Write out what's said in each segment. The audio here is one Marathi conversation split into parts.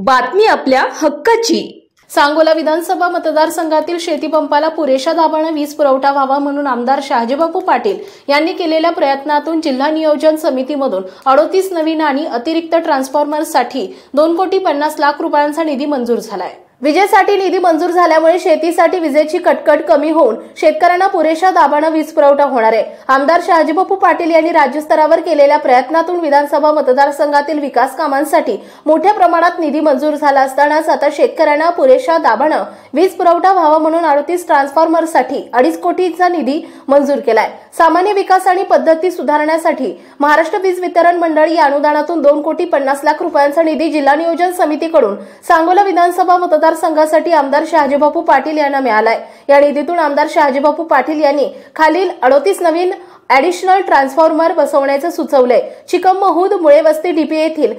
बातमी आपल्या हक्काची। सांगोला विधानसभा मतदारसंघातील शेतीपंपाला पुरेशा दाबाने वीज पुरवठा व्हावा म्हणून आमदार शहाजीबापू पाटील यांनी केलेल्या प्रयत्नातून जिल्हा नियोजन समितीमधून 38 नवीन आणि अतिरिक्त ट्रान्सफॉर्मरसाठी 2,50,00,000 रुपयांचा निधी मंजूर झालाय। विजेसाठी निधी मंजूर झाल्यामुळे शेतीसाठी विजेची कटकट कमी होऊन शेतकऱ्यांना पुरेशा दाबाने वीज पुरवठा होणार आहे। आमदार शहाजीबापू पाटील यांनी राज्यस्तरावर केलेल्या प्रयत्नातून विधानसभा मतदारसंघातील विकास कामांसाठी मोठ्या प्रमाणात निधी मंजूर झाला असतानाच आता शेतकऱ्यांना पुरेशा दाबाने वीज पुरवठा व्हावा म्हणून 38 ट्रान्सफॉर्मरसाठी 2.5 कोटींचा निधी मंजूर केलाय। सामान्य विकास आणि पद्धती सुधारण्यासाठी महाराष्ट्र वीज वितरण मंडळ या अनुदानातून 2,50,00,000 रुपयांचा निधी जिल्हा नियोजन समितीकडून सांगोला विधानसभा मतदारसंघासाठी आमदार शहाजीबापू पाटील यांना मिळालाय। या निधीतून आमदार शहाजीबापू पाटील यांनी खालील 38 नवीन ॲडिशनल ट्रान्सफॉर्मर बसवण्याचे सुचवले। चिकम महूद मुळे वस्ती डीपी येथील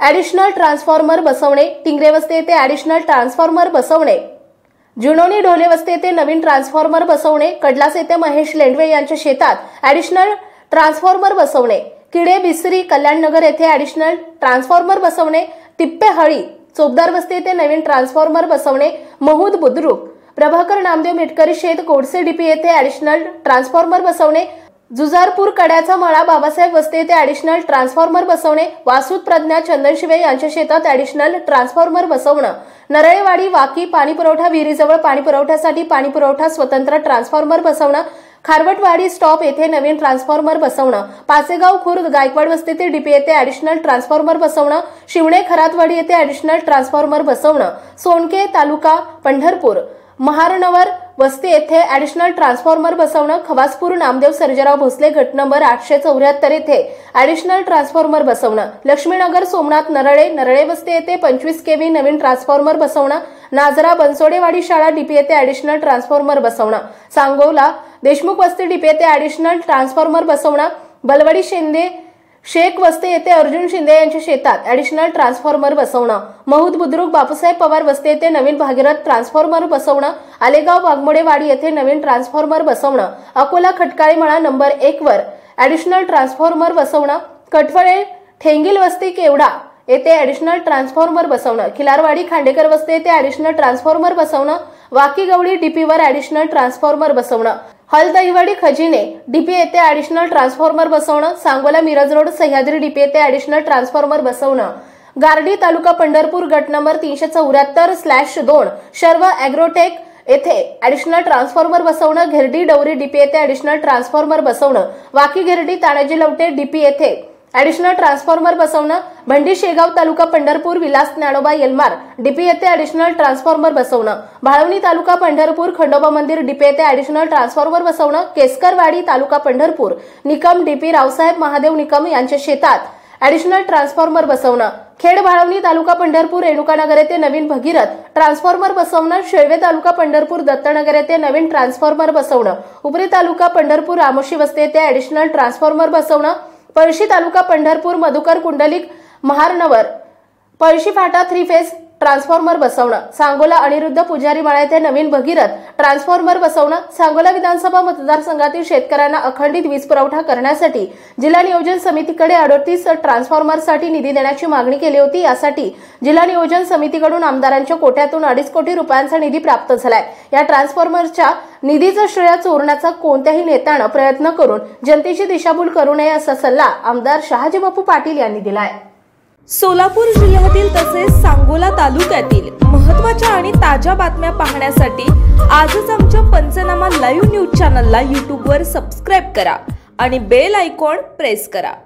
ॲडिशनल ट्रान्सफॉर्मर बसवणे, टिंगरे वस्ती येथे ॲडिशनल ट्रान्सफॉर्मर बसवणे, जुनोनी ढोले वस्ती येथे नवीन ट्रान्सफॉर्मर बसवणे, कडलास येथे महेश लेंडवे यांच्या शेतात ॲडिशनल ट्रान्सफॉर्मर बसवणे, किडे बिसरी कल्याणनगर येथे ॲडिशनल ट्रान्सफॉर्मर बसवणे, तिप्पेहळी चोपदार वस्ती येथे नवीन ट्रान्सफॉर्मर बसवणे, महूद बुद्रुक प्रभाकर नामदेव मेटकरी शेत गोडसे डीपी येथे ॲडिशनल ट्रान्सफॉर्मर बसवणे, जुजारपूर कड्याचा मळा बाबासाहेब वस्ती येथे ॲडिशनल ट्रान्सफॉर्मर बसवणे, वासूद प्रज्ञा चंदनशिवे यांच्या शेतात ॲडिशनल ट्रान्सफॉर्मर बसवणे, नरळेवाडी वाकी पाणी पुरवठा विहिरीजवळ पाणी पुरवठ्यासाठी पाणी पुरवठा स्वतंत्र ट्रान्सफॉर्मर बसवणे, खारवटवाडी स्टॉप येथे नवीन ट्रान्सफॉर्मर बसवणे, पाचेगाव खुर्द गायकवाड वस्ती येथे डीपी येथे ॲडिशनल ट्रान्सफॉर्मर बसवणे, शिवणे खरातवाडी येथे ॲडिशनल ट्रान्सफॉर्मर बसवणे, सोनके तालुका पंढरपूर महारनवर वस्ती येथे ॲडिशनल ट्रान्सफॉर्मर बसवणे, खवासपूर नामदेव सर्जेराव भोसले गट नंबर 874 येथे ॲडिशनल ट्रान्सफॉर्मर बसवणे, लक्ष्मीनगर सोमनाथ नरळे वस्ती येथे 25 केव्ही नवीन ट्रान्सफॉर्मर बसवणे, नाजरा बनसोडेवाडी शाळा डीपी येथे ॲडिशनल ट्रान्सफॉर्मर बसवणे, सांगोला देशमुख वस्ती डीपी येथे ॲडिशनल ट्रान्सफॉर्मर बसवणे, बलवडी शिंदे शेख वस्ती येथे अर्जुन शिंदे यांच्या शेतात ॲडिशनल ट्रान्सफॉर्मर बसवणे, महूद बुद्रुक बापूसाहेब पवार वस्ती येथे नवीन भागीरथ ट्रान्सफॉर्मर बसवणे, आलेगाव वाघमोडेवाडी येथे नवीन ट्रान्सफॉर्मर बसवणे, अकोला खटकाळी मळा नंबर 1 वर ॲडिशनल ट्रान्सफॉर्मर बसवणे, कटवळे ठेंगिल वस्ती केवडा येथे ॲडिशनल ट्रान्सफॉर्मर बसवणे, खिलारवाडी खांडेकर वस्ती येथे ॲडिशनल ट्रान्सफॉर्मर बसवणे, वाकी गवळी डीपीवर ॲडिशनल ट्रान्सफॉर्मर बसवणे, हलदहीवाडी खजिने डीपी येथे ॲडिशनल ट्रान्सफॉर्मर बसवणे, सांगोला मिरज रोड सह्याद्री डीपी येथे ॲडिशनल ट्रान्सफॉर्मर बसवणे, गारडी तालुका पंढरपूर गट नंबर 374/2 शर्व ॲग्रोटेक येथे ॲडिशनल ट्रान्सफॉर्मर बसवणे, घेरडी डवरी डीपी येथे ॲडिशनल ट्रान्सफॉर्मर बसवणे, वाकी घेरडी तानाजी लवटे डीपी येथे ॲडिशनल ट्रान्सफॉर्मर बसवणे, भंडी शेगाव तालुका पंढरपूर विलास ज्ञानोबा येलमार डीपी येथे ॲडिशनल ट्रान्सफॉर्मर बसवणे, भाळवणी तालुका पंढरपूर खंडोबा मंदिर डीपी येथे ॲडिशनल ट्रान्सफॉर्मर बसवणे, केसकरवाडी तालुका पंढरपूर निकम डीपी रावसाहेब महादेव निकम यांच्या शेतात ॲडिशनल ट्रान्सफॉर्मर बसवणे, खेड भाळवणी तालुका पंढरपूर रेणुकानगर येथे नवीन भगीरथ ट्रान्सफॉर्मर बसवणे, शेळवे तालुका पंढरपूर दत्तनगर येथे नवीन ट्रान्सफॉर्मर बसवणे, उपरी तालुका पंढरपूर रामोशी वस्ती येथे ॲडिशनल ट्रान्सफॉर्मर बसवणे, पळशी तालुका पंढरपूर मधुकर कुंडलिक महारनवर पळशी फाटा 3 फेज ट्रान्सफॉर्मर बसवणे, सांगोला अनिरुद्ध पुजारी मळा येथे नवीन भगीरथ ट्रान्सफॉर्मर बसवणे, सांगोला विधानसभा मतदारसंघातील शेतकऱ्यांना अखंडित वीज पुरवठा करण्यासाठी जिल्हा नियोजन समितीकडे 38 ट्रान्सफॉर्मरसाठी निधी देण्याची मागणी केली होती। यासाठी जिल्हा नियोजन समितीकडून आमदारांच्या कोट्यातून 2.5 कोटी रुपयांचा निधी प्राप्त झालाय। या ट्रान्सफॉर्मरच्या निधीचं श्रेय चोरण्याचा कोणत्याही नेत्यानं प्रयत्न करून जनतेची दिशाभूल करू नये असा सल्ला आमदार शहाजीबापू पाटील यांनी दिलाय। सोलापूर जिल्ह्यातील तसेच सांगोला तालुक्यातील महत्त्वाच्या आणि ताज्या बातम्या पाहण्यासाठी आजच आमच्या पंचनामा लाईव्ह न्यूज चॅनलला YouTube वर सबस्क्राइब करा आणि बेल आयकॉन प्रेस करा।